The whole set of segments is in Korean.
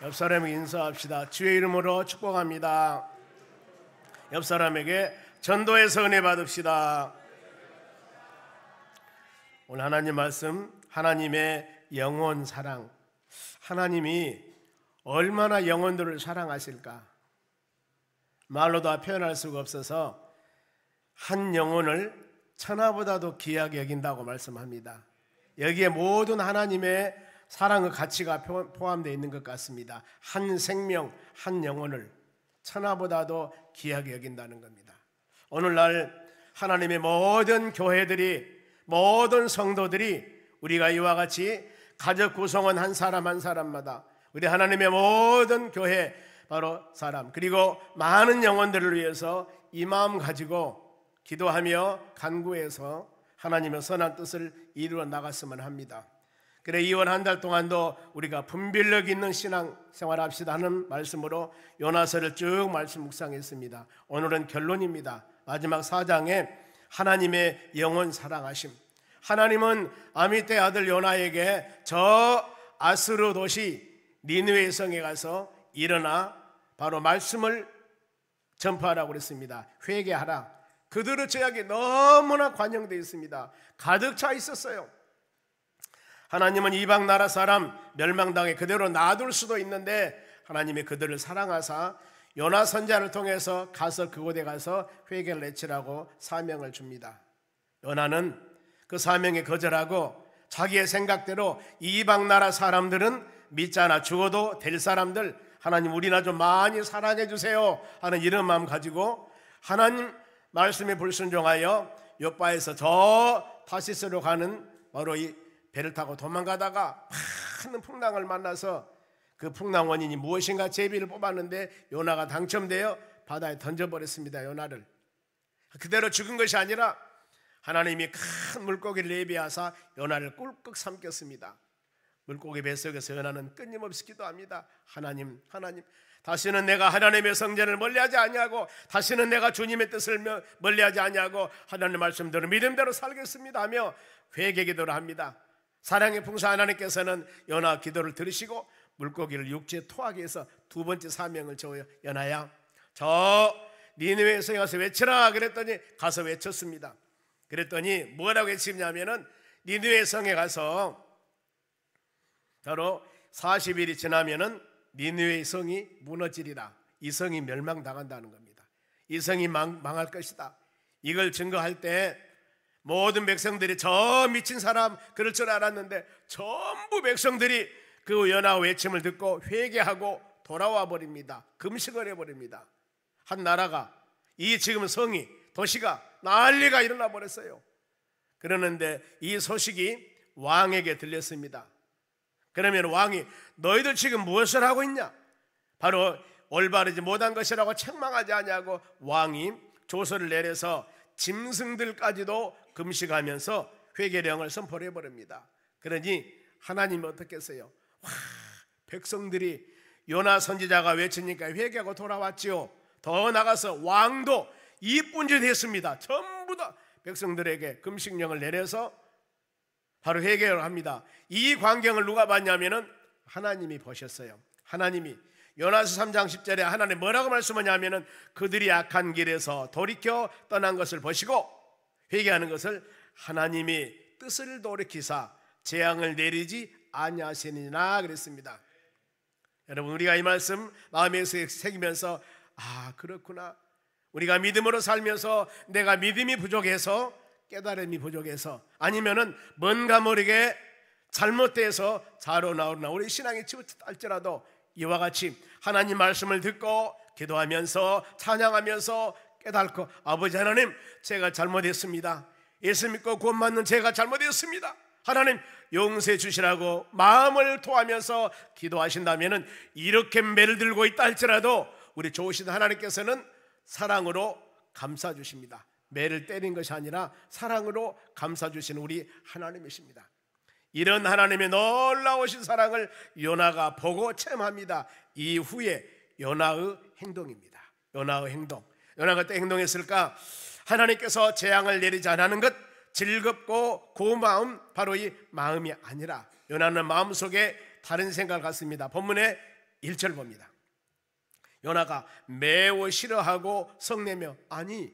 옆 사람에게 인사합시다. 주의 이름으로 축복합니다. 옆 사람에게 전도해서 은혜 받읍시다. 오늘 하나님 말씀, 하나님의 영원 사랑. 하나님이 얼마나 영혼들을 사랑하실까? 말로 다 표현할 수가 없어서 한 영혼을 천하보다도 귀하게 여긴다고 말씀합니다. 여기에 모든 하나님의 사랑의 가치가 포함되어 있는 것 같습니다. 한 생명, 한 영혼을 천하보다도 귀하게 여긴다는 겁니다. 오늘날 하나님의 모든 교회들이, 모든 성도들이 우리가 이와 같이 가족 구성원 한 사람 한 사람마다 우리 하나님의 모든 교회 바로 사람, 그리고 많은 영혼들을 위해서 이 마음 가지고 기도하며 간구해서 하나님의 선한 뜻을 이루어 나갔으면 합니다. 그래, 이번 한 달 동안도 우리가 분별력 있는 신앙 생활합시다 하는 말씀으로 요나서를 쭉 말씀 묵상했습니다. 오늘은 결론입니다. 마지막 4장에 하나님의 영원 사랑하심. 하나님은 아미떼 아들 요나에게 저 아스루 도시 니느웨 성에 가서 일어나 바로 말씀을 전파하라고 그랬습니다. 회개하라. 그들의 죄악이 너무나 관영되어 있습니다. 가득 차 있었어요. 하나님은 이방 나라 사람 멸망당해 그대로 놔둘 수도 있는데 하나님이 그들을 사랑하사 요나 선지자를 통해서 가서 그곳에 가서 회개를 내치라고 사명을 줍니다. 요나는 그 사명에 거절하고 자기의 생각대로 이방 나라 사람들은 믿잖아, 죽어도 될 사람들, 하나님 우리나 좀 많이 사랑해 주세요 하는 이런 마음 가지고 하나님 말씀에 불순종하여 욥바에서 저 다시스로 가는 바로 이 배를 타고 도망가다가 많은 풍랑을 만나서 그 풍랑 원인이 무엇인가 제비를 뽑았는데 요나가 당첨되어 바다에 던져버렸습니다. 요나를 그대로 죽은 것이 아니라 하나님이 큰 물고기를 예비하사 요나를 꿀꺽 삼켰습니다. 물고기 뱃속에서 요나는 끊임없이 기도합니다. 하나님, 하나님, 다시는 내가 하나님의 성전을 멀리하지 아니하고 다시는 내가 주님의 뜻을 멀리하지 아니하고 하나님의 말씀대로 믿음대로 살겠습니다 하며 회개 기도를 합니다. 사랑의 풍사 하나님께서는 요나 기도를 들으시고 물고기를 육지에 토하게 해서 두 번째 사명을 줘요. 요나야, 저 니느웨 성에 가서 외치라 그랬더니 가서 외쳤습니다. 그랬더니 뭐라고 외치냐면은 니느웨 성에 가서 바로 40일이 지나면은 니느웨 성이 무너지리라. 이 성이 멸망당한다는 겁니다. 이 성이 망할 것이다. 이걸 증거할 때 모든 백성들이 저 미친 사람 그럴 줄 알았는데 전부 백성들이 그 요나 외침을 듣고 회개하고 돌아와 버립니다. 금식을 해버립니다. 한 나라가, 이 지금 성이, 도시가 난리가 일어나 버렸어요. 그러는데 이 소식이 왕에게 들렸습니다. 그러면 왕이 너희들 지금 무엇을 하고 있냐? 바로 올바르지 못한 것이라고 책망하지 아니하고 왕이 조서를 내려서 짐승들까지도 금식하면서 회개령을 선포를 해버립니다. 그러니 하나님이 어떻게 했어요? 백성들이 요나 선지자가 외치니까 회개하고 돌아왔지요. 더 나가서 왕도 이쁜 짓 했습니다. 전부 다 백성들에게 금식령을 내려서 바로 회개를 합니다. 이 광경을 누가 봤냐면은 하나님이 보셨어요. 하나님이 요나서 3장 10절에 하나님 뭐라고 말씀하냐면은 그들이 악한 길에서 돌이켜 떠난 것을 보시고 회개하는 것을 하나님이 뜻을 돌이키사 재앙을 내리지 아니하시니라 그랬습니다. 여러분, 우리가 이 말씀 마음에 새기면서 아, 그렇구나. 우리가 믿음으로 살면서 내가 믿음이 부족해서, 깨달음이 부족해서, 아니면은 뭔가 모르게 잘못돼서 자로 나오나 우리 신앙이 치우칠지라도 이와 같이 하나님 말씀을 듣고 기도하면서 찬양하면서 깨닫고 아버지 하나님, 제가 잘못했습니다. 예수 믿고 구원 받는 제가 잘못했습니다. 하나님 용서해 주시라고 마음을 토하면서 기도하신다면 이렇게 매를 들고 있다 할지라도 우리 좋으신 하나님께서는 사랑으로 감싸주십니다. 매를 때린 것이 아니라 사랑으로 감싸주시는 우리 하나님이십니다. 이런 하나님의 놀라우신 사랑을 요나가 보고 체험합니다. 이후에 요나의 행동입니다. 요나의 행동. 요나가 어떤 행동했을까? 하나님께서 재앙을 내리지 않는 것, 즐겁고 고마움, 바로 이 마음이 아니라 요나는 마음속에 다른 생각을 갖습니다. 본문에 1절 봅니다. 요나가 매우 싫어하고 성내며, 아니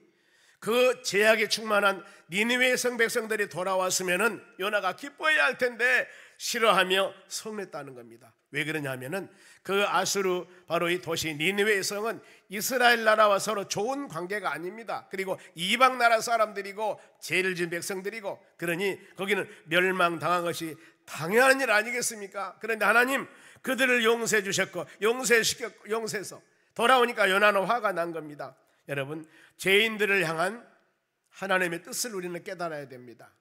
그 죄악에 충만한 니느웨의 성백성들이 돌아왔으면은 요나가 기뻐해야 할 텐데 싫어하며 성냈다는 겁니다. 왜 그러냐면은 그 아수르, 바로 이 도시 니느웨의 성은 이스라엘 나라와 서로 좋은 관계가 아닙니다. 그리고 이방 나라 사람들이고 죄를 지은 백성들이고, 그러니 거기는 멸망당한 것이 당연한 일 아니겠습니까? 그런데 하나님 그들을 용서해 주셨고 용서해서 돌아오니까 요나는 화가 난 겁니다. 여러분, 죄인들을 향한 하나님의 뜻을 우리는 깨달아야 됩니다.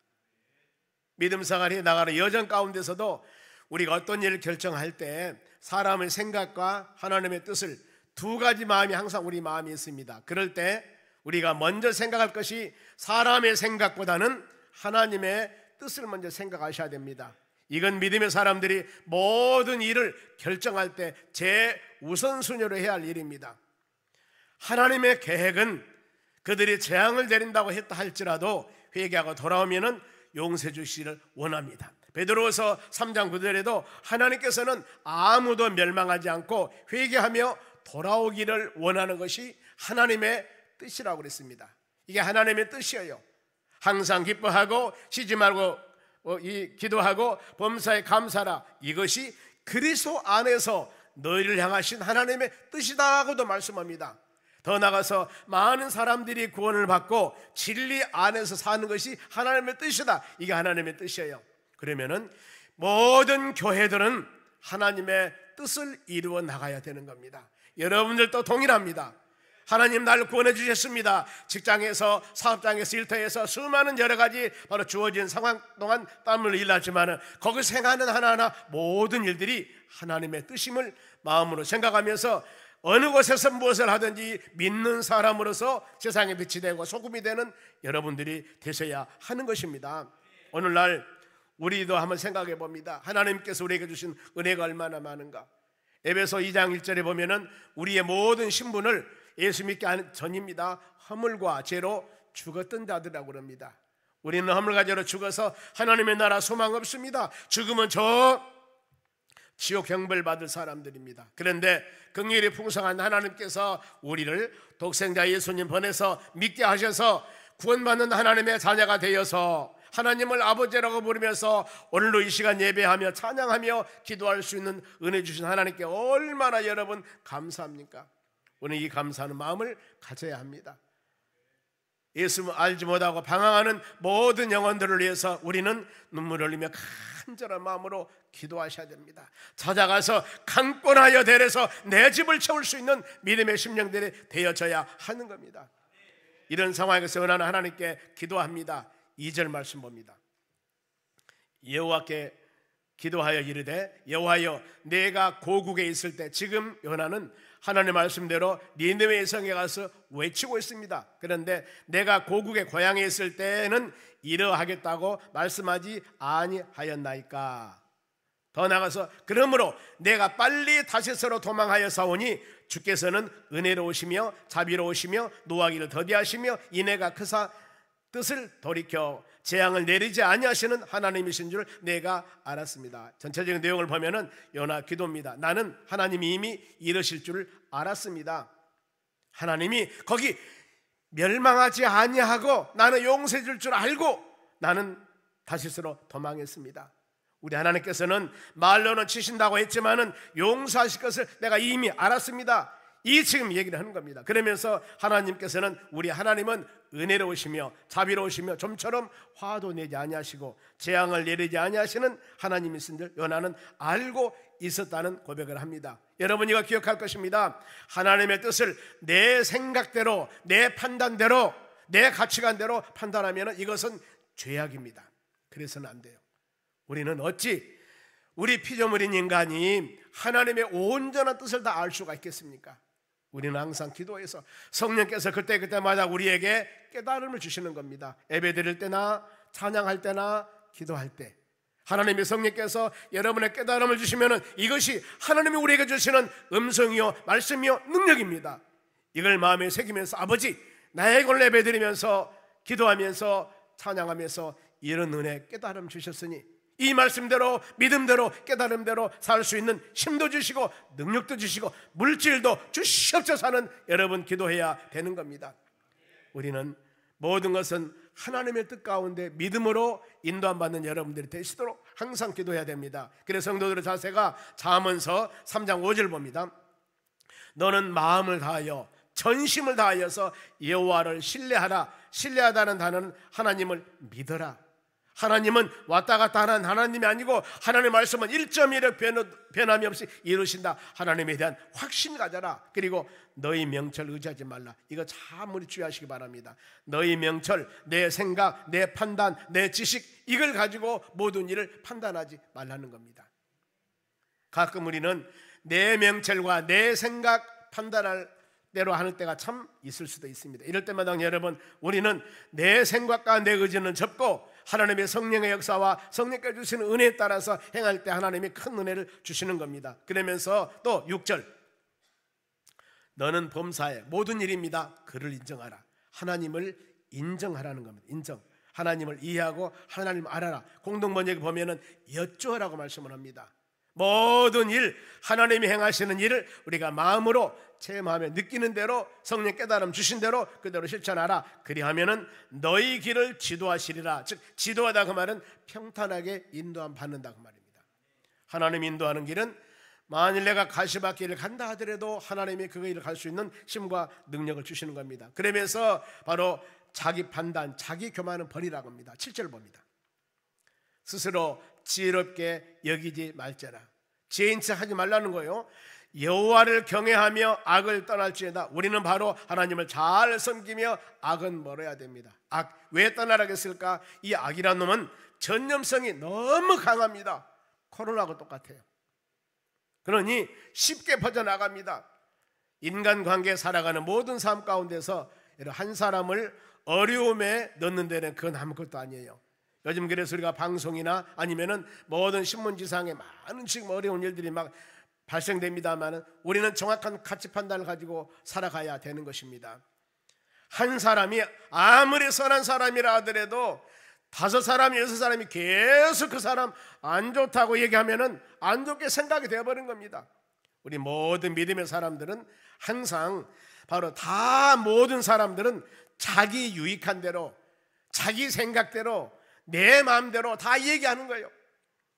믿음 생활이 나가는 여정 가운데서도 우리가 어떤 일을 결정할 때 사람의 생각과 하나님의 뜻을, 두 가지 마음이 항상 우리 마음에 있습니다. 그럴 때 우리가 먼저 생각할 것이 사람의 생각보다는 하나님의 뜻을 먼저 생각하셔야 됩니다. 이건 믿음의 사람들이 모든 일을 결정할 때 제우선순위로 해야 할 일입니다. 하나님의 계획은 그들이 재앙을 내린다고 했다 할지라도 회개하고 돌아오면은 용서해 주시기를 원합니다. 베드로후서 3장 9절에도 하나님께서는 아무도 멸망하지 않고 회개하며 돌아오기를 원하는 것이 하나님의 뜻이라고 그랬습니다. 이게 하나님의 뜻이에요. 항상 기뻐하고 쉬지 말고 기도하고 범사에 감사하라. 이것이 그리스도 안에서 너희를 향하신 하나님의 뜻이다고도 말씀합니다. 더 나아가서 많은 사람들이 구원을 받고 진리 안에서 사는 것이 하나님의 뜻이다. 이게 하나님의 뜻이에요. 그러면은 모든 교회들은 하나님의 뜻을 이루어 나가야 되는 겁니다. 여러분들도 동일합니다. 하나님 나를 구원해 주셨습니다. 직장에서, 사업장에서, 일터에서 수많은 여러 가지 바로 주어진 상황 동안 땀을 흘렸지만 거기서 행하는 하나하나 모든 일들이 하나님의 뜻임을 마음으로 생각하면서 어느 곳에서 무엇을 하든지 믿는 사람으로서 세상에 빛이 되고 소금이 되는 여러분들이 되셔야 하는 것입니다. 오늘날 우리도 한번 생각해 봅니다. 하나님께서 우리에게 주신 은혜가 얼마나 많은가. 에베소 2장 1절에 보면은 우리의 모든 신분을 예수 믿기 전입니다. 허물과 죄로 죽었던 자들이라고 그럽니다. 우리는 허물과 죄로 죽어서 하나님의 나라 소망 없습니다. 죽으면 저 지옥 형벌 받을 사람들입니다. 그런데 긍휼이 풍성한 하나님께서 우리를 독생자 예수님 보내서 믿게 하셔서 구원받는 하나님의 자녀가 되어서 하나님을 아버지라고 부르면서 오늘도 이 시간 예배하며 찬양하며 기도할 수 있는 은혜 주신 하나님께 얼마나 여러분 감사합니까? 오늘 이 감사하는 마음을 가져야 합니다. 예수 알지 못하고 방황하는 모든 영혼들을 위해서 우리는 눈물을 흘리며 간절한 마음으로 기도하셔야 됩니다. 찾아가서 강권하여 데려서 내 집을 채울 수 있는 믿음의 심령들이 되어져야 하는 겁니다. 이런 상황에서 원하는 하나님께 기도합니다. 2절 말씀 봅니다. 여호와께 기도하여 이르되 여호와여 내가 고국에 있을 때, 지금 요나는 하나님의 말씀대로 니느웨 성에 가서 외치고 있습니다. 그런데 내가 고국의 고향에 있을 때는 이러하겠다고 말씀하지 아니하였나이까. 더 나아가서 그러므로 내가 빨리 다시스로 도망하여 사오니 주께서는 은혜로우시며 자비로우시며 노하기를 더디하시며 인애가 크사 뜻을 돌이켜 재앙을 내리지 아니하시는 하나님이신 줄 내가 알았습니다. 전체적인 내용을 보면은 요나 기도입니다. 나는 하나님이 이미 이러실 줄 알았습니다. 하나님이 거기 멸망하지 아니하고 나는 용서해 줄 줄 알고 나는 다시스로 도망했습니다. 우리 하나님께서는 말로는 치신다고 했지만은 용서하실 것을 내가 이미 알았습니다. 이 지금 얘기를 하는 겁니다. 그러면서 하나님께서는, 우리 하나님은 은혜로우시며 자비로우시며 좀처럼 화도 내지 아니하시고 재앙을 내리지 아니하시는 하나님이신 줄 요나는 알고 있었다는 고백을 합니다. 여러분 이거 기억할 것입니다. 하나님의 뜻을 내 생각대로, 내 판단대로, 내 가치관대로 판단하면 이것은 죄악입니다. 그래서는 안 돼요. 우리는 어찌 우리 피조물인 인간이 하나님의 온전한 뜻을 다 알 수가 있겠습니까? 우리는 항상 기도해서 성령께서 그때마다 우리에게 깨달음을 주시는 겁니다. 예배 드릴 때나 찬양할 때나 기도할 때 하나님의 성령께서 여러분의 깨달음을 주시면 이것이 하나님이 우리에게 주시는 음성이요 말씀이요 능력입니다. 이걸 마음에 새기면서 아버지 나의 걸 예배 드리면서 기도하면서 찬양하면서 이런 은혜 깨달음 주셨으니 이 말씀대로 믿음대로 깨달음대로 살 수 있는 힘도 주시고 능력도 주시고 물질도 주시옵소서 하는 여러분 기도해야 되는 겁니다. 우리는 모든 것은 하나님의 뜻 가운데 믿음으로 인도함 받는 여러분들이 되시도록 항상 기도해야 됩니다. 그래서 성도들의 자세가 잠언서 3장 5절 봅니다. 너는 마음을 다하여 전심을 다하여서 여호와를 신뢰하라. 신뢰하다는 단어는 하나님을 믿어라. 하나님은 왔다 갔다 하는 하나님이 아니고 하나님의 말씀은 1.1억 변함이 없이 이루신다. 하나님에 대한 확신 가져라. 그리고 너희 명철 의지하지 말라. 이거 참 우리 주의하시기 바랍니다. 너희 명철, 내 생각, 내 판단, 내 지식, 이걸 가지고 모든 일을 판단하지 말라는 겁니다. 가끔 우리는 내 명철과 내 생각 판단할 대로 하는 때가 참 있을 수도 있습니다. 이럴 때마다 여러분, 우리는 내 생각과 내 의지는 접고 하나님의 성령의 역사와 성령께서 주시는 은혜에 따라서 행할 때 하나님이 큰 은혜를 주시는 겁니다. 그러면서 또 6절, 너는 범사에 모든 일입니다. 그를 인정하라. 하나님을 인정하라는 겁니다. 인정. 하나님을 이해하고 하나님을 알아라. 공동번역에 보면은 여쭈어라고 말씀을 합니다. 모든 일, 하나님이 행하시는 일을 우리가 마음으로 제 마음에 느끼는 대로 성령 깨달음 주신 대로 그대로 실천하라. 그리하면은 너희 길을 지도하시리라. 즉 지도하다 그 말은 평탄하게 인도함 받는다 그 말입니다. 하나님이 인도하는 길은 만일 내가 가시밭길을 간다 하더라도 하나님이 그 길을 갈 수 있는 힘과 능력을 주시는 겁니다. 그러면서 바로 자기 판단, 자기 교만은 버리라고 합니다. 7절 봅니다. 스스로 지혜롭게 여기지 말자라. 지혜인 척 하지 말라는 거예요. 여호와를 경외하며 악을 떠날지어다. 우리는 바로 하나님을 잘 섬기며 악은 멀어야 됩니다. 악 왜 떠나라겠을까? 이 악이라는 놈은 전염성이 너무 강합니다. 코로나하고 똑같아요. 그러니 쉽게 퍼져나갑니다. 인간관계에 살아가는 모든 삶 가운데서 한 사람을 어려움에 넣는 데는 그건 아무것도 아니에요. 요즘 그래서 우리가 방송이나 아니면은 모든 신문지상에 많은 지금 어려운 일들이 막 발생됩니다만은 우리는 정확한 가치 판단을 가지고 살아가야 되는 것입니다. 한 사람이 아무리 선한 사람이라 하더라도 5사람, 6사람이 계속 그 사람 안 좋다고 얘기하면은 안 좋게 생각이 되어버린 겁니다. 우리 모든 믿음의 사람들은 항상 바로 다 모든 사람들은 자기 유익한 대로 자기 생각대로 내 마음대로 다 얘기하는 거예요.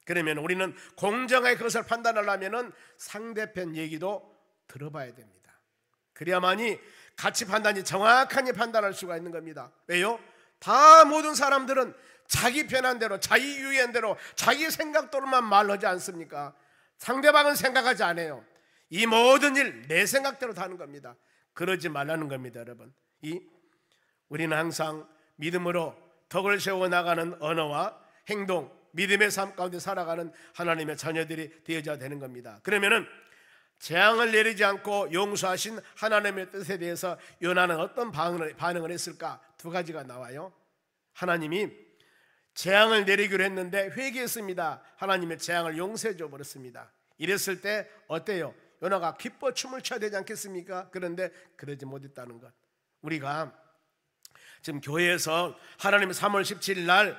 그러면 우리는 공정하게 그것을 판단하려면 상대편 얘기도 들어봐야 됩니다. 그래야만이 가치 판단이 정확하게 판단할 수가 있는 겁니다. 왜요? 다 모든 사람들은 자기 편한 대로 자기 유의한 대로 자기 생각대로만 말하지 않습니까? 상대방은 생각하지 않아요. 이 모든 일 내 생각대로 다 하는 겁니다. 그러지 말라는 겁니다. 여러분, 우리는 항상 믿음으로 덕을 세워나가는 언어와 행동, 믿음의 삶 가운데 살아가는 하나님의 자녀들이 되어져야 되는 겁니다. 그러면은 재앙을 내리지 않고 용서하신 하나님의 뜻에 대해서 요나는 어떤 반응을 했을까? 2가지가 나와요. 하나님이 재앙을 내리기로 했는데 회개했습니다. 하나님의 재앙을 용서해 줘 버렸습니다. 이랬을 때 어때요? 요나가 기뻐 춤을 춰야 되지 않겠습니까? 그런데 그러지 못했다는 것. 우리가 지금 교회에서 하나님 3월 17일 날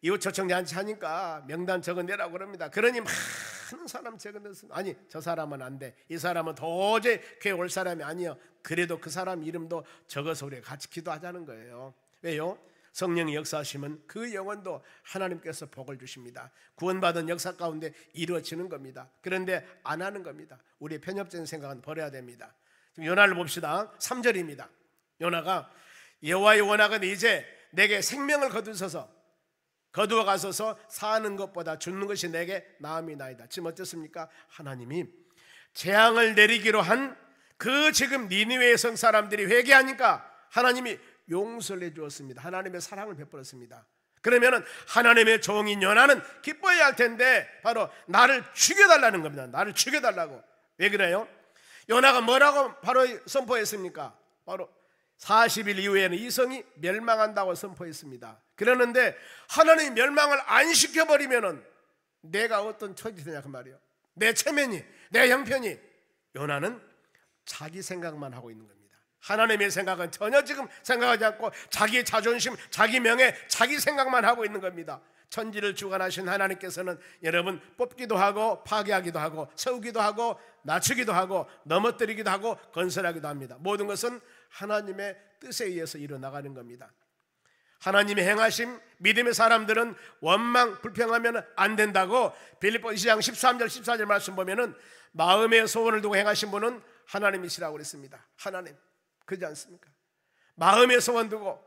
이웃 초청 잔치 하니까 명단 적어내라고 그럽니다. 그러니 많은 사람 적어냈습니다. 아니, 저 사람은 안 돼. 이 사람은 도저히 교회 올 사람이 아니요. 그래도 그 사람 이름도 적어서 우리가 같이 기도하자는 거예요. 왜요? 성령의 역사하시면 그 영혼도 하나님께서 복을 주십니다. 구원받은 역사 가운데 이루어지는 겁니다. 그런데 안 하는 겁니다. 우리의 편협적인 생각은 버려야 됩니다. 지금 요나를 봅시다. 3절입니다. 요나가 여호와의 원하건 이제 내게 생명을 거두어 가소서. 사는 것보다 죽는 것이 내게 나음이 나이다. 지금 어떻습니까? 하나님이 재앙을 내리기로 한 그 지금 니느웨의 성 사람들이 회개하니까 하나님이 용서를 해주었습니다. 하나님의 사랑을 베풀었습니다. 그러면은 하나님의 종인 요나는 기뻐해야 할 텐데 바로 나를 죽여달라는 겁니다. 나를 죽여달라고. 왜 그래요? 요나가 뭐라고 바로 선포했습니까? 바로 40일 이후에는 이 성이 멸망한다고 선포했습니다. 그러는데 하나님이 멸망을 안 시켜버리면은 내가 어떤 처지 되냐 그 말이에요. 내 체면이, 내 형편이. 요나는 자기 생각만 하고 있는 겁니다. 하나님의 생각은 전혀 지금 생각하지 않고 자기의 자존심, 자기 명예, 자기 생각만 하고 있는 겁니다. 천지를 주관하신 하나님께서는 여러분 뽑기도 하고 파괴하기도 하고 세우기도 하고 낮추기도 하고 넘어뜨리기도 하고 건설하기도 합니다. 모든 것은 하나님의 뜻에 의해서 일어나가는 겁니다. 하나님의 행하심, 믿음의 사람들은 원망, 불평하면 안 된다고 빌립보 2장 13절 14절 말씀 보면은 마음의 소원을 두고 행하신 분은 하나님이시라고 그랬습니다. 하나님, 그렇지 않습니까? 마음의 소원 두고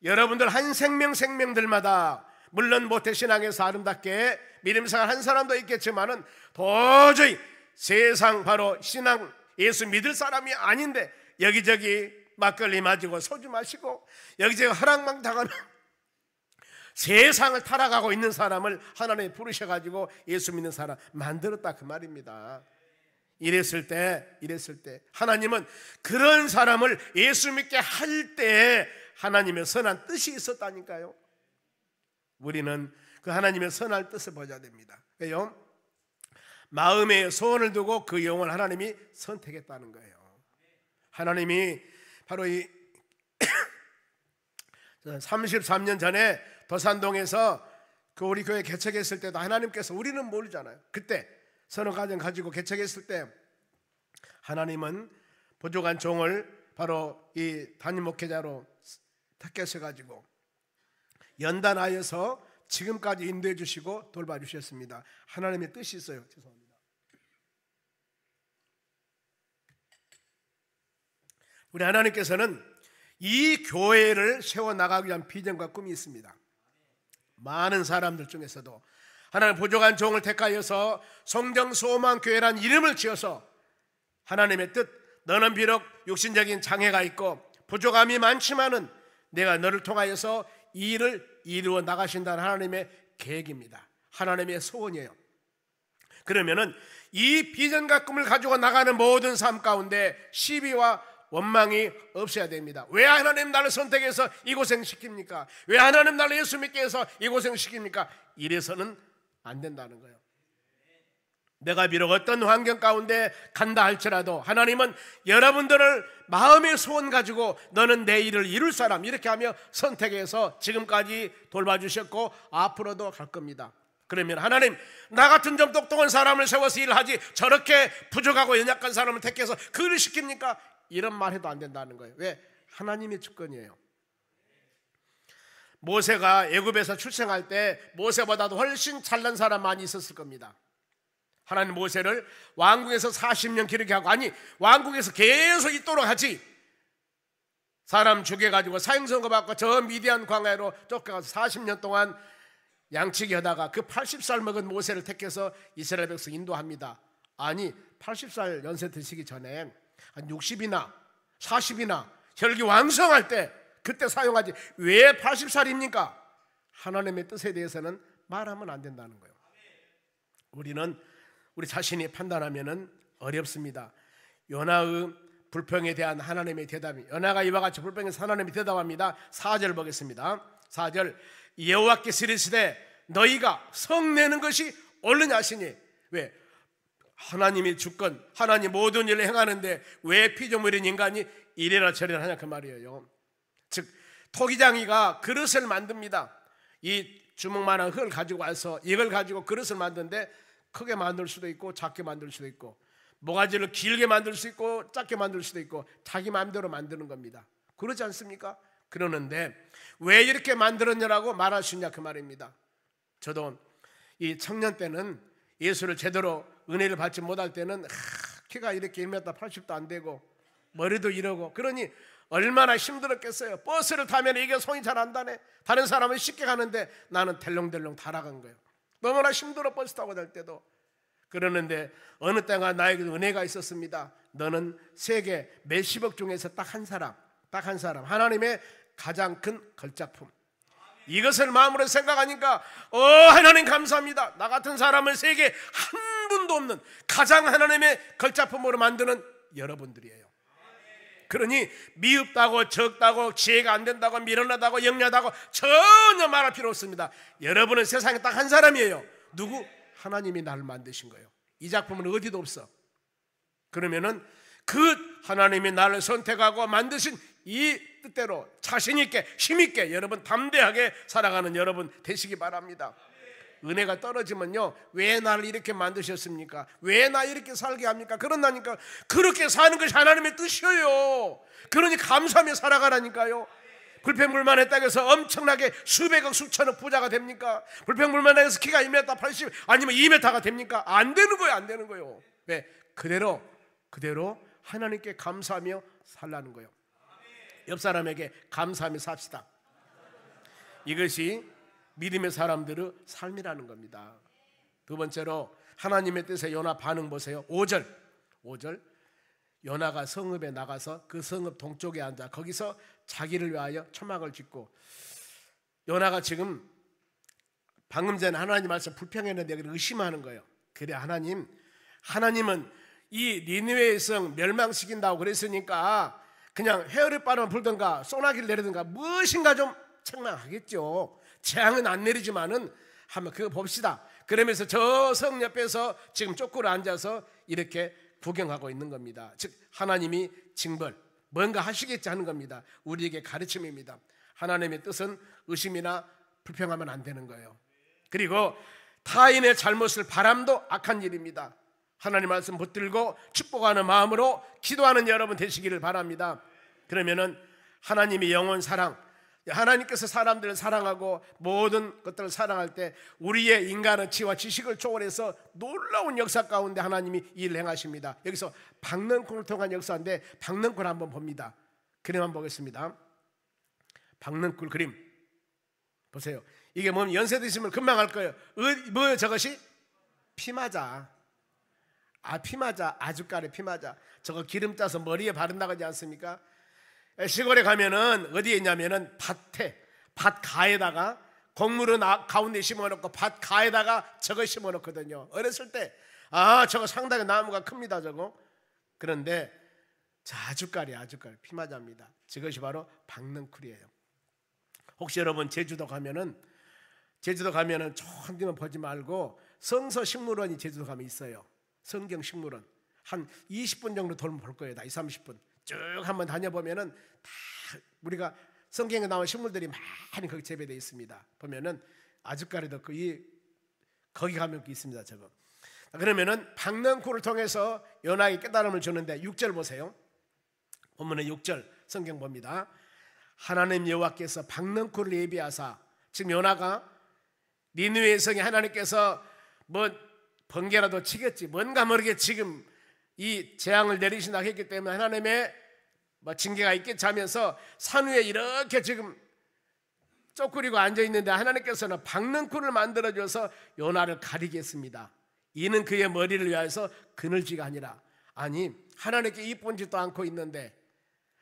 여러분들 한 생명들마다 물론 모태신앙에서 아름답게 믿음생활 한 사람도 있겠지만은 도저히 세상 바로 신앙 예수 믿을 사람이 아닌데 여기저기 막걸리 마시고 소주 마시고 여기저기 허락만 당하는 세상을 타락하고 있는 사람을 하나님이 부르셔가지고 예수 믿는 사람 만들었다 그 말입니다. 이랬을 때 하나님은 그런 사람을 예수 믿게 할 때 하나님의 선한 뜻이 있었다니까요. 우리는 그 하나님의 선한 뜻을 보셔야 됩니다. 왜요? 마음에 소원을 두고 그 영혼을 하나님이 선택했다는 거예요. 하나님이 바로 이 33년 전에 도산동에서 그 우리 교회 개척했을 때도 하나님께서, 우리는 모르잖아요. 그때 선언가정 가지고 개척했을 때 하나님은 부족한 종을 바로 이 담임 목회자로 택하셔가지고 연단하여서 지금까지 인도해 주시고 돌봐주셨습니다. 하나님의 뜻이 있어요. 죄송합니다. 우리 하나님께서는 이 교회를 세워나가기 위한 비전과 꿈이 있습니다. 많은 사람들 중에서도 하나님 부족한 종을 택하여서 성정소망교회란 이름을 지어서 하나님의 뜻, 너는 비록 육신적인 장애가 있고 부족함이 많지만은 내가 너를 통하여서 이 일을 이루어 나가신다는 하나님의 계획입니다. 하나님의 소원이에요. 그러면은 이 비전과 꿈을 가지고 나가는 모든 삶 가운데 시비와 원망이 없어야 됩니다. 왜 하나님 나를 선택해서 이 고생 시킵니까? 왜 하나님 나를 예수 믿게 해서 이 고생 시킵니까? 이래서는 안 된다는 거예요. 내가 비록 어떤 환경 가운데 간다 할지라도 하나님은 여러분들을 마음의 소원 가지고 너는 내 일을 이룰 사람 이렇게 하며 선택해서 지금까지 돌봐주셨고 앞으로도 갈 겁니다. 그러면 하나님, 나 같은 좀 똑똑한 사람을 세워서 일을 하지 저렇게 부족하고 연약한 사람을 택해서 그 일을 시킵니까? 이런 말 해도 안 된다는 거예요. 왜? 하나님의 주권이에요. 모세가 애굽에서 출생할 때 모세보다도 훨씬 잘난 사람 많이 있었을 겁니다. 하나님 모세를 왕궁에서 40년 기르게 하고, 아니 왕궁에서 계속 있도록 하지, 사람 죽여가지고 사형선고 받고 저 미디안 광야로 쫓겨가서 40년 동안 양치기 하다가 그 80살 먹은 모세를 택해서 이스라엘 백성 인도합니다. 아니 80살 연세 드시기 전에 한 60이나 40이나 혈기 왕성할 때 그때 사용하지 왜 80살입니까? 하나님의 뜻에 대해서는 말하면 안 된다는 거예요. 우리는 우리 자신이 판단하면은 어렵습니다. 요나의 불평에 대한 하나님의 대답이, 요나가 이와 같이 불평해서 하나님이 대답합니다. 4절 보겠습니다. 4절, 여호와께서 이르시되 너희가 성내는 것이 옳으냐 하시니. 왜? 하나님이 주권, 하나님 모든 일을 행하는데 왜 피조물인 인간이 이래라 저래라 하냐 그 말이에요. 즉 토기장이가 그릇을 만듭니다. 이 주먹만한 흙을 가지고 와서 이걸 가지고 그릇을 만드는데 크게 만들 수도 있고 작게 만들 수도 있고 모가지를 길게 만들 수 있고 작게 만들 수도 있고 자기 마음대로 만드는 겁니다. 그렇지 않습니까? 그러는데 왜 이렇게 만들었냐라고 말할 수 있냐 그 말입니다. 저도 이 청년 때는 예수를 제대로 은혜를 받지 못할 때는 키가 이렇게 1m 80도 안 되고 머리도 이러고 그러니 얼마나 힘들었겠어요. 버스를 타면 이게 손이 잘 안 다네. 다른 사람은 쉽게 가는데 나는 델렁델렁 달아간 거예요. 너무나 힘들어 버스 타고 갈 때도. 그러는데 어느 때가 나에게 은혜가 있었습니다. 너는 세계 몇십억 중에서 딱 한 사람 하나님의 가장 큰 걸작품, 이것을 마음으로 생각하니까 하나님 감사합니다. 나 같은 사람을 세계에 한 분도 없는 가장 하나님의 걸작품으로 만드는 여러분들이에요. 그러니 미흡다고 적다고 지혜가 안 된다고 미련하다고 영리하다고 전혀 말할 필요 없습니다. 여러분은 세상에 딱 한 사람이에요. 누구? 하나님이 나를 만드신 거예요. 이 작품은 어디도 없어. 그러면은 그 하나님이 나를 선택하고 만드신 이 뜻대로 자신 있게 힘 있게 여러분 담대하게 살아가는 여러분 되시기 바랍니다. 은혜가 떨어지면요, 왜 나를 이렇게 만드셨습니까? 왜 나 이렇게 살게 합니까? 그런다니까. 그렇게 사는 것이 하나님의 뜻이에요. 그러니 감사하며 살아가라니까요. 불평불만했다고 해서 엄청나게 수백억 수천억 부자가 됩니까? 불평불만했다고 해서 키가 1m 80 아니면 2m가 됩니까? 안 되는 거예요. 안 되는 거예요. 왜? 그대로 하나님께 감사하며 살라는 거예요. 옆 사람에게 감사하며 삽시다. 이것이 믿음의 사람들의 삶이라는 겁니다. 두 번째로 하나님의 뜻에 요나 반응 보세요. 5절 요나가 성읍에 나가서 그 성읍 동쪽에 앉아 거기서 자기를 위하여 초막을 짓고, 요나가 지금 방금 전에 하나님 말씀 불평했는데 여기를 의심하는 거예요. 그래, 하나님은 이 니느웨의 성 멸망시킨다고 그랬으니까 그냥 헤어를 빠르면 불든가 소나기를 내리든가 무엇인가 좀 책망하겠죠. 재앙은 안 내리지만은 한번 그거 봅시다. 그러면서 저 성 옆에서 지금 쪼꾸려 앉아서 이렇게 구경하고 있는 겁니다. 즉 하나님이 징벌 뭔가 하시겠지 하는 겁니다. 우리에게 가르침입니다. 하나님의 뜻은 의심이나 불평하면 안 되는 거예요. 그리고 타인의 잘못을 바람도 악한 일입니다. 하나님 말씀 붙들고 축복하는 마음으로 기도하는 여러분 되시기를 바랍니다. 그러면은 하나님의 영원 사랑, 하나님께서 사람들을 사랑하고 모든 것들을 사랑할 때 우리의 인간의 지와 지식을 초월해서 놀라운 역사 가운데 하나님이 일을 행하십니다. 여기서 박능쿨을 통한 역사인데 박능쿨 한번 봅니다. 그림 한번 보겠습니다. 박능쿨 그림 보세요. 이게 뭐 연세 드시면 금방 알 거예요. 뭐예요 저것이? 피마자. 피마자, 아주까리 피마자. 저거 기름 짜서 머리에 바른다고 하지 않습니까? 시골에 가면은 어디에 있냐면은 밭 가에다가 곡물은 가운데 심어놓고 밭 가에다가 저거 심어놓거든요. 어렸을 때 저거 상당히 나무가 큽니다 저거. 그런데 아주까리 피마자입니다. 저것이 바로 박능쿨이에요. 혹시 여러분 제주도 가면은 좋은 데만 보지 말고 성서식물원이 제주도 가면 있어요. 성경식물원 한 20분 정도 돌면 볼 거예요. 다 20-30분 쭉 한번 다녀보면은 다 우리가 성경에 나온 식물들이 많이 거기 재배되어 있습니다. 보면은 아주까리도 거기 가면 있습니다. 저거. 그러면은 박능쿨을 통해서 요나에게 깨달음을 주는데 6절 보세요. 본문의 6절 성경 봅니다. 하나님 여호와께서 박능쿨을 예비하사, 지금 요나가 니느웨 성에 하나님께서 뭐 번개라도 치겠지 뭔가 모르게 지금 이 재앙을 내리신다고 했기 때문에 하나님의 징계가 있겠지 하면서 산 위에 이렇게 지금 쪼그리고 앉아있는데 하나님께서는 박능쿨을 만들어줘서 요나를 가리게 했습니다. 이는 그의 머리를 위하여서 그늘지가 아니라, 아니 하나님께 이쁜 짓도 않고 있는데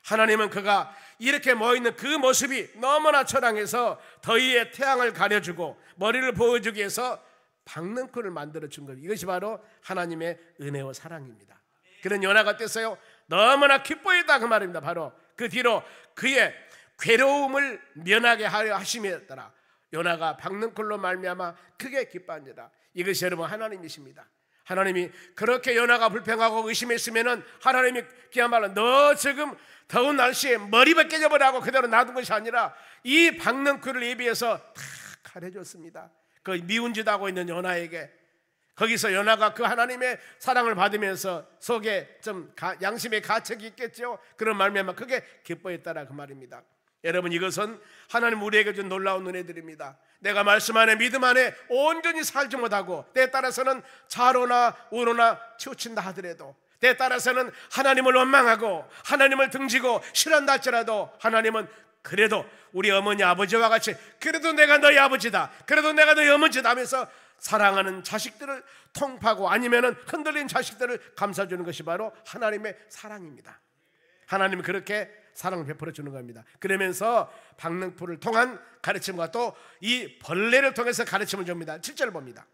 하나님은 그가 이렇게 모여있는 그 모습이 너무나 처량해서 더위에 태양을 가려주고 머리를 보여주기 위해서 박능쿨을 만들어준 것, 이것이 바로 하나님의 은혜와 사랑입니다. 그런 요나가 어땠어요? 너무나 기뻐했다 그 말입니다. 바로 그 뒤로 그의 괴로움을 면하게 하려 하심에 따라 요나가 박능쿨로 말미암아 크게 기뻐하니라. 이것이 여러분 하나님이십니다. 하나님이 그렇게 요나가 불평하고 의심했으면은 하나님이 그야말로 너 지금 더운 날씨에 머리 벗겨져버리고 그대로 놔둔 것이 아니라 이 박능쿨을 예비해서 다 가려줬습니다. 그 미운 짓 하고 있는 요나에게 거기서 요나가 그 하나님의 사랑을 받으면서 속에 좀 양심의 가책이 있겠죠. 그런 말미암아 크게 기뻐했다라 그 말입니다. 여러분 이것은 하나님 우리에게 준 놀라운 은혜들입니다. 내가 말씀 안에 믿음 안에 온전히 살지 못하고 때에 따라서는 좌로나 우로나 치우친다 하더라도, 때에 따라서는 하나님을 원망하고 하나님을 등지고 싫어한다 할지라도 하나님은 그래도 우리 어머니 아버지와 같이 그래도 내가 너희 아버지다, 그래도 내가 너희 어머니다 하면서 사랑하는 자식들을 통파하고 아니면은 흔들린 자식들을 감싸주는 것이 바로 하나님의 사랑입니다. 하나님은 그렇게 사랑을 베풀어 주는 겁니다. 그러면서 박능쿨을 통한 가르침과 또 이 벌레를 통해서 가르침을 줍니다. 7절 봅니다.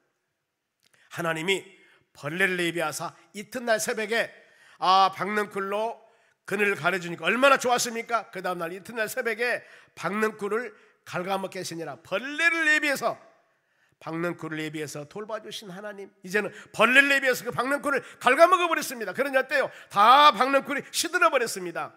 하나님이 벌레를 예비하사 이튿날 새벽에 박능쿨로 그늘을 가려주니까 얼마나 좋았습니까? 그 다음날 이튿날 새벽에 박능쿨을 갉아먹게 하시니라. 벌레를 예비해서, 박능쿨을 예비해서 돌봐주신 하나님, 이제는 벌레를 예비해서 그 박능쿨을 갉아먹어 버렸습니다. 그러니 어때요? 다 박능쿨이 시들어 버렸습니다.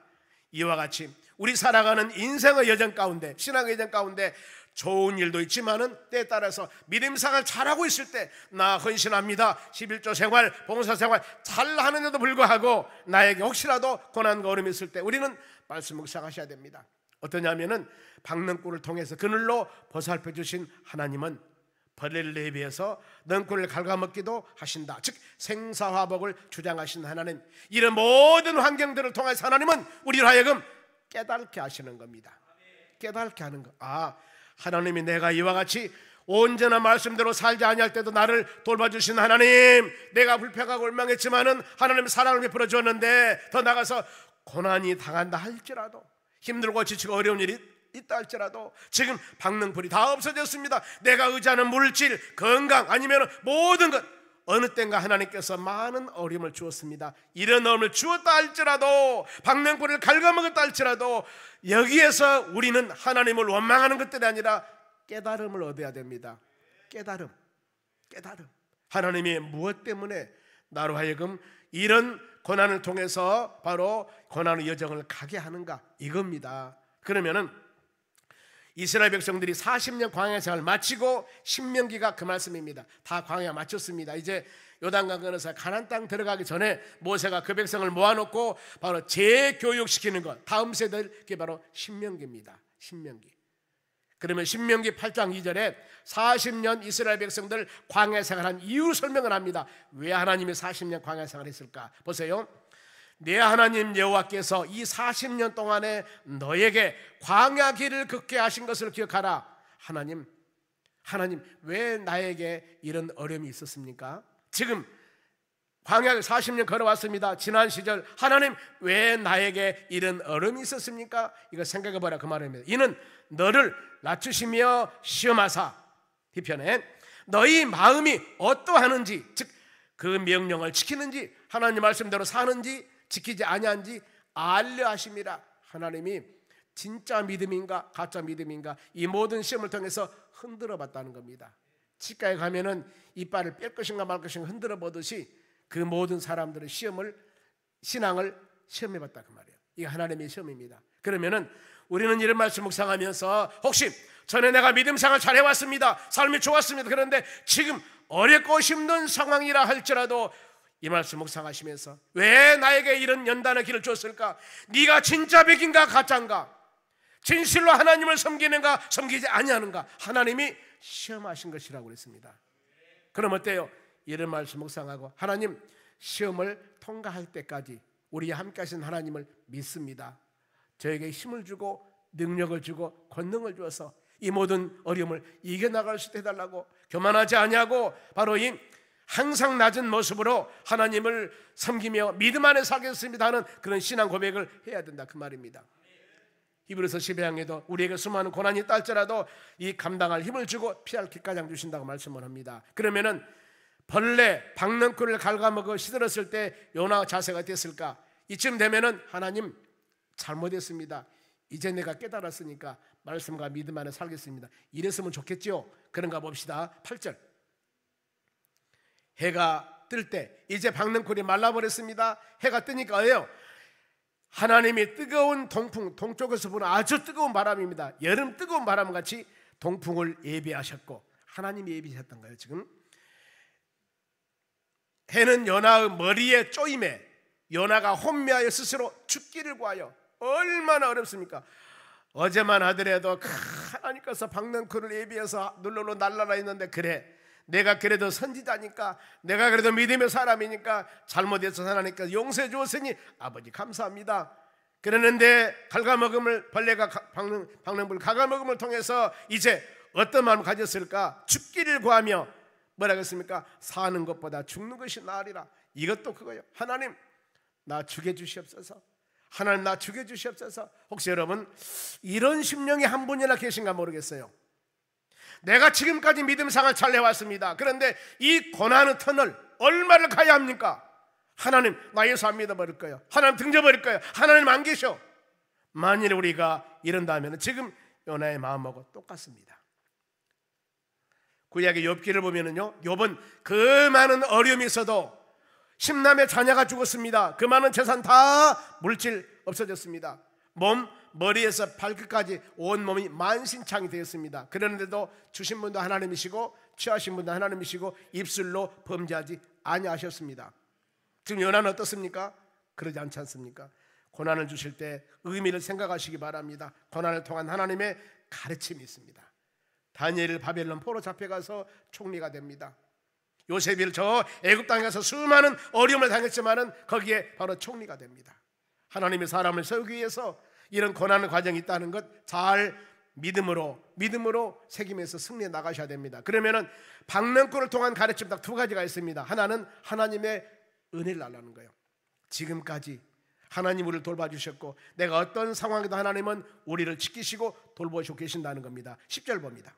이와 같이 우리 살아가는 인생의 여정 가운데, 신앙의 여정 가운데 좋은 일도 있지만은 때에 따라서 믿음생활 잘하고 있을 때 나 헌신합니다, 11조 생활, 봉사생활 잘하는데도 불구하고 나에게 혹시라도 고난과 어려움이 있을 때 우리는 말씀 묵상하셔야 됩니다. 어떠냐면은 박능꾼을 통해서 그늘로 보살펴 주신 하나님은 벌레를 내비해서 넝쿨을 갉아먹기도 하신다. 즉 생사화복을 주장하신 하나님, 이런 모든 환경들을 통해서 하나님은 우리를 하여금 깨닫게 하시는 겁니다. 깨닫게 하는 것. 하나님이 내가 이와 같이 온전한 말씀대로 살지 아니할 때도 나를 돌봐주신 하나님, 내가 불평하고 원망했지만은 하나님 사랑을 베풀어 주었는데, 더 나아가서 고난이 당한다 할지라도, 힘들고 지치고 어려운 일이 있다 할지라도 지금 박능풀이 다 없어졌습니다. 내가 의지하는 물질, 건강, 아니면 모든 것, 어느 때인가 하나님께서 많은 어려움을 주었습니다. 이런 어려움을 주었다 할지라도, 박능풀을 갉아먹었다 할지라도 여기에서 우리는 하나님을 원망하는 것들이 아니라 깨달음을 얻어야 됩니다. 깨달음. 하나님이 무엇 때문에 나로 하여금 이런 고난을 통해서 바로 고난의 여정을 가게 하는가, 이겁니다. 그러면은 이스라엘 백성들이 40년 광야 생활을 마치고 신명기가 그 말씀입니다. 다 광야 마쳤습니다. 이제 요단강 건너서 가나안 땅 들어가기 전에 모세가 그 백성을 모아놓고 바로 재교육시키는 것, 다음 세대를, 그게 바로 신명기입니다. 신명기. 그러면 신명기 8장 2절에 40년 이스라엘 백성들 광야 생활한 이유 설명을 합니다. 왜 하나님이 40년 광야 생활했을까? 보세요. 내 하나님 여호와께서 이 40년 동안에 너에게 광야 길을 걷게 하신 것을 기억하라. 하나님 왜 나에게 이런 어려움이 있었습니까? 지금 광야를 40년 걸어왔습니다. 지난 시절 하나님 왜 나에게 이런 어려움이 있었습니까? 이거 생각해보라, 그 말입니다. 이는 너를 낮추시며 시험하사, 뒤편에 너희 마음이 어떠하는지, 즉 그 명령을 지키는지, 하나님 말씀대로 사는지 지키지 아니한지 알려 하심이라. 하나님이 진짜 믿음인가 가짜 믿음인가 이 모든 시험을 통해서 흔들어 봤다는 겁니다. 치과에 가면은 이빨을 뺄 것인가 말 것인가 흔들어 보듯이 그 모든 사람들의 신앙을 시험해 봤다, 그 말이에요. 이게 하나님의 시험입니다. 그러면은 우리는 이런 말씀 묵상하면서, 혹시 전에 내가 믿음생활 잘해왔습니다, 삶이 좋았습니다, 그런데 지금 어렵고 힘든 상황이라 할지라도 이 말씀 묵상하시면서 왜 나에게 이런 연단의 길을 줬을까? 네가 진짜 백인가 가짜인가? 진실로 하나님을 섬기는가 섬기지 아니하는가? 하나님이 시험하신 것이라고 그랬습니다. 그럼 어때요? 이런 말씀 묵상하고, 하나님 시험을 통과할 때까지 우리와 함께 하신 하나님을 믿습니다. 저에게 힘을 주고 능력을 주고 권능을 주어서 이 모든 어려움을 이겨나갈 수 있게 해달라고, 교만하지 아니하고 바로 이 항상 낮은 모습으로 하나님을 섬기며 믿음 안에 살겠습니다 하는 그런 신앙 고백을 해야 된다, 그 말입니다. 히브리서 12장에도 우리에게 수많은 고난이 있다 할지라도 이 감당할 힘을 주고 피할 기까지 주신다고 말씀을 합니다. 그러면은 벌레, 박넝쿨을 갉아먹어 시들었을 때 요나 자세가 됐을까? 이쯤 되면은 하나님 잘못했습니다, 이제 내가 깨달았으니까 말씀과 믿음 안에 살겠습니다, 이랬으면 좋겠지요. 그런가 봅시다. 8절, 해가 뜰 때 이제 박넝쿨이 말라버렸습니다. 해가 뜨니까 예요, 하나님이 뜨거운 동풍, 동쪽에서 부는 아주 뜨거운 바람입니다. 여름 뜨거운 바람같이 동풍을 예비하셨고, 하나님이 예비하셨던 거예요. 지금 해는 요나의 머리에 쪼임에 요나가 혼미하여 스스로 죽기를 구하여, 얼마나 어렵습니까? 어제만 하더라도 하나님께서 박넝쿨을 예비해서 눌러로 날라라 했는데, 그래 내가 그래도 선지자니까, 내가 그래도 믿음의 사람이니까 잘못해서 하나님께서 용서해 주었으니 아버지 감사합니다. 그러는데 갉아먹음을, 벌레가 박넝쿨 갉아먹음을 통해서 이제 어떤 마음을 가졌을까? 죽기를 구하며 뭐라고 했습니까? 사는 것보다 죽는 것이 나으리라. 이것도 그거예요. 하나님 나 죽여주시옵소서, 하나님 나 죽여주시옵소서. 혹시 여러분 이런 심령이 한 분이나 계신가 모르겠어요. 내가 지금까지 믿음생활 잘 해왔습니다. 그런데 이 고난의 터널 얼마를 가야 합니까? 하나님 나 예수 안 믿어버릴 거예요, 하나님 등져버릴 거예요, 하나님 안 계셔. 만일 우리가 이런다면 지금 요나의 마음하고 똑같습니다. 구약의 욥기를 보면은요, 욥은 그 많은 어려움이 있어도 10남의 자녀가 죽었습니다. 그 많은 재산 다 물질 없어졌습니다. 몸 머리에서 발끝까지 온 몸이 만신창이 되었습니다. 그러는데도 주신 분도 하나님이시고 취하신 분도 하나님이시고 입술로 범죄하지 아니하셨습니다. 지금 요나는 어떻습니까? 그러지 않지 않습니까? 고난을 주실 때 의미를 생각하시기 바랍니다. 고난을 통한 하나님의 가르침이 있습니다. 다니엘을 바벨론 포로 잡혀가서 총리가 됩니다. 요셉이 저 애굽 땅에 가서 수많은 어려움을 당했지만은 거기에 바로 총리가 됩니다. 하나님의 사람을 세우기 위해서 이런 고난의 과정이 있다는 것 잘 믿음으로 새기면서 승리해 나가셔야 됩니다. 그러면은 박능꾼을 통한 가르침 딱 두 가지가 있습니다. 하나는 하나님의 은혜를 달라는 거예요. 지금까지 하나님 우리를 돌봐주셨고 내가 어떤 상황에도 하나님은 우리를 지키시고 돌보시고 계신다는 겁니다. 10절 봅니다.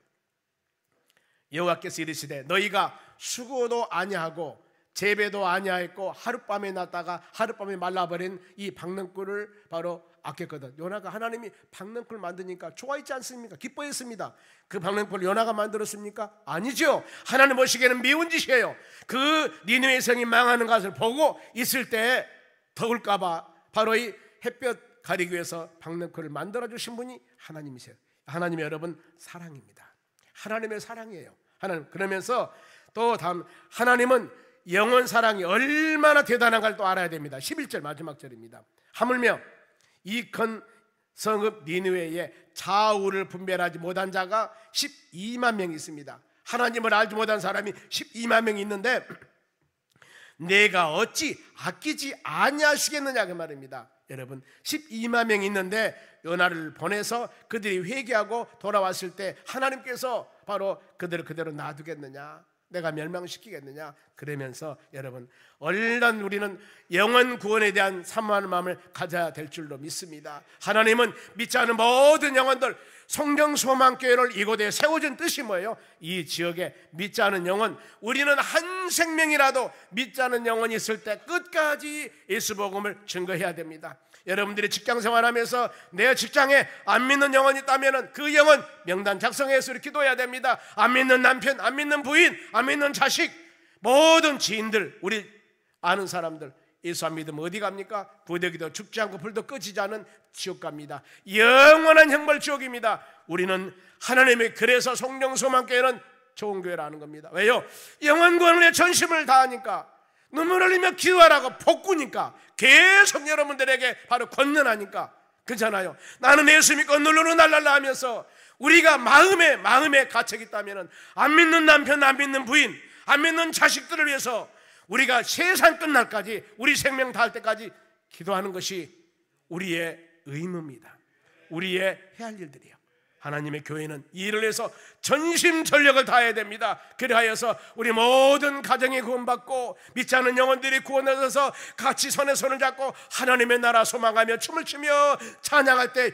여호와께서 이르시되 너희가 수고도 아니하고 재배도 아니하였고 하룻밤에 났다가 하룻밤에 말라버린 이 박능꾼을 바로 아꼈거든. 요나가 하나님이 박능꾼을 만드니까 좋아했지 않습니까? 기뻐했습니다. 그 박능꾼을 요나가 만들었습니까? 아니죠. 하나님 보시기에는 미운 짓이에요. 그 니느웨 성이 망하는 것을 보고 있을 때 더울까봐 바로 이 햇볕 가리기 위해서 박능꾼을 만들어주신 분이 하나님이세요. 하나님이 여러분 사랑입니다. 하나님의 사랑이에요. 하나님 그러면서 또 다음 하나님은 영원 사랑이 얼마나 대단한 걸 또 알아야 됩니다. 11절 마지막 절입니다. 하물며 이 큰 성읍 니느웨에 좌우를 분별하지 못한 자가 12만 명이 있습니다. 하나님을 알지 못한 사람이 12만 명이 있는데 내가 어찌 아끼지 아니하시겠느냐 그 말입니다. 여러분 12만 명이 있는데 요나를 보내서 그들이 회개하고 돌아왔을 때 하나님께서 바로 그들을 그대로 놔두겠느냐, 내가 멸망시키겠느냐. 그러면서 여러분 얼른 우리는 영원 구원에 대한 사모하는 마음을 가져야 될 줄로 믿습니다. 하나님은 믿지 않은 모든 영혼들 성경소망교회를 이곳에 세워준 뜻이 뭐예요? 이 지역에 믿지 않은 영혼, 우리는 한 생명이라도 믿지 않은 영혼이 있을 때 끝까지 예수복음을 증거해야 됩니다. 여러분들이 직장생활하면서 내 직장에 안 믿는 영혼이 있다면 그 영혼 명단 작성해서 기도해야 됩니다. 안 믿는 남편, 안 믿는 부인, 안 믿는 자식, 모든 지인들, 우리 아는 사람들 예수 안 믿으면 어디 갑니까? 부대기도 죽지 않고 불도 꺼지지 않은 지옥 갑니다. 영원한 형벌 지옥입니다. 우리는 하나님의 그래서 성령소망교회는 좋은 교회라는 겁니다. 왜요? 영원 구원을 위해 전심을 다하니까, 눈물 흘리며 기도하라고 복구니까, 계속 여러분들에게 바로 권면하니까. 그렇잖아요. 나는 예수 믿고 룰루루 날랄라 하면서 우리가 마음에 갇혀 있다면 안 믿는 남편, 안 믿는 부인, 안 믿는 자식들을 위해서 우리가 세상 끝날까지 우리 생명 다할 때까지 기도하는 것이 우리의 의무입니다. 우리의 해야 할 일들이에요. 하나님의 교회는 이 일을 위해서 전심전력을 다해야 됩니다. 그리하여서 우리 모든 가정이 구원받고 믿지 않는 영혼들이 구원받아서 같이 손에 손을 잡고 하나님의 나라 소망하며 춤을 추며 찬양할 때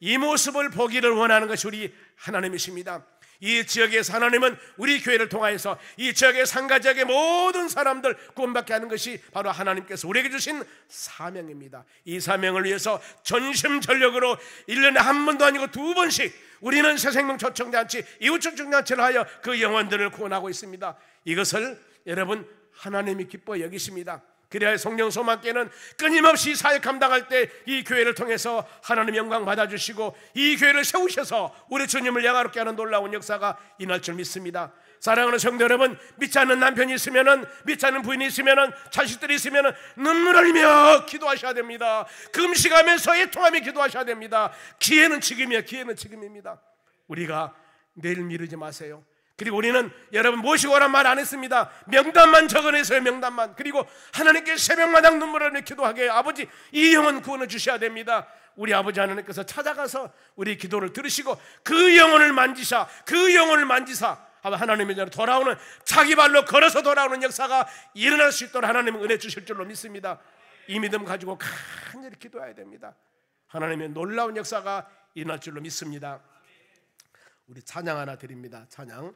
이 모습을 보기를 원하는 것이 우리 하나님이십니다. 이 지역에서 하나님은 우리 교회를 통하여서 이 지역의 상가지역의 모든 사람들 구원받게 하는 것이 바로 하나님께서 우리에게 주신 사명입니다. 이 사명을 위해서 전심전력으로 1년에 한 번도 아니고 2번씩 우리는 새생명 초청잔치, 이웃초청잔치를 하여 그 영혼들을 구원하고 있습니다. 이것을 여러분 하나님이 기뻐 여기십니다. 그래야 성령소망교회는 끊임없이 사역 감당할 때 이 교회를 통해서 하나님 영광 받아주시고 이 교회를 세우셔서 우리 주님을 영화롭게 하는 놀라운 역사가 일어날 줄 믿습니다. 사랑하는 성도 여러분, 믿지 않는 남편이 있으면은, 믿지 않는 부인이 있으면은, 자식들이 있으면은 눈물 흘리며 기도하셔야 됩니다. 금식하면서 애통하며 기도하셔야 됩니다. 기회는 지금이야. 기회는 지금입니다. 우리가 내일 미루지 마세요. 그리고 우리는 여러분 모시고 오란 말 안 했습니다. 명단만 적어내세요. 명단만. 그리고 하나님께 새벽마다 눈물을 흘리며 기도하게 해요. 아버지 이 영혼 구원을 주셔야 됩니다. 우리 아버지 하나님께서 찾아가서 우리 기도를 들으시고 그 영혼을 만지사, 그 영혼을 만지사 하나님의 자로 돌아오는, 자기 발로 걸어서 돌아오는 역사가 일어날 수 있도록 하나님은 은혜 주실 줄로 믿습니다. 이 믿음 가지고 간절히 기도해야 됩니다. 하나님의 놀라운 역사가 일어날 줄로 믿습니다. 우리 찬양 하나 드립니다. 찬양.